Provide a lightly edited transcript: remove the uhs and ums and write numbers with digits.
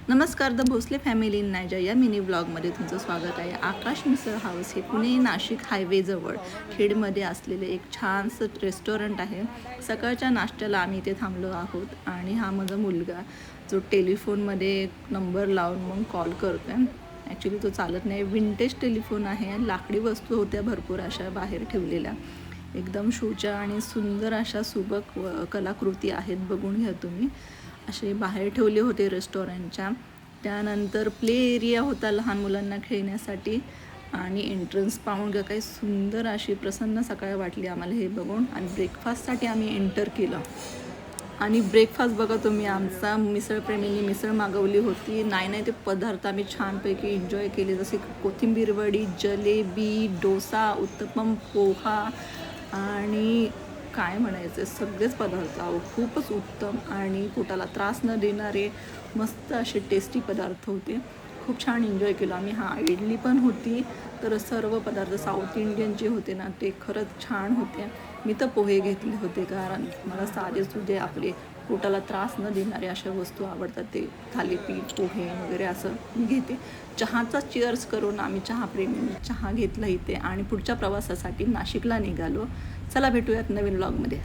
नमस्कार, the Bhosale family in नायजा या mini ब्लॉगमध्ये तुमचं स्वागत आहे. आकाश मिसळ हाऊस हे पुणे नाशिक हायवेजवळ खेडमध्ये असलेले एक छानसं रेस्टॉरंट आहे. सकाळच्या नाश्त्याला आम्ही इथे थांबलो आहोत आणि हा माझा मुलगा जो टेलिफोनमध्ये नंबर लावून मग कॉल करतो आहे. ॲक्च्युली तो चालत नाही, विंटेज टेलिफोन आहे. लाकडी वस्तू होत्या भरपूर अशा बाहेर ठेवलेल्या, एकदम शोच्या आणि सुंदर अशा सुबक कलाकृती आहेत. बघून घ्या तुम्ही, असे बाहेर ठेवले होते रेस्टॉरंटच्या. त्यानंतर प्ले एरिया होता लहान मुलांना खेळण्यासाठी आणि एंट्रन्स पाहून का काही सुंदर अशी प्रसन्न सकाळ वाटली आम्हाला हे बघून. आणि ब्रेकफास्टसाठी आम्ही एंटर केलं आणि ब्रेकफास्ट बघा तुम्ही, आमचा मिसळप्रेमींनी मिसळ मागवली होती. नाही ते पदार्थ आम्ही छानपैकी एन्जॉय केले, जसे कोथिंबीर वडी, जलेबी, डोसा, उत्तपम, पोहा आणि काय म्हणायचं, सगळेच पदार्थ खूपच उत्तम आणि पोटाला त्रास न देणारे मस्त असे टेस्टी पदार्थ होते. खूप छान एन्जॉय केलं आम्ही. इडली पण होती. तर सर्व पदार्थ साऊथ इंडियन जे होते ना ते खरंच छान होते. मी तर पोहे घेतले होते, कारण मला साधे सुधे आपले पोटाला त्रास न देणारे अशा वस्तू आवडतात. ते थालीपीठ, पोहे वगैरे असं मी घेते. चहाचा चिअर्स करून आम्ही चहाप्रेमी चहा घेतला इथे आणि पुढच्या प्रवासासाठी नाशिकला निघालो. चला भेटूयात नवीन व्लॉगमध्ये.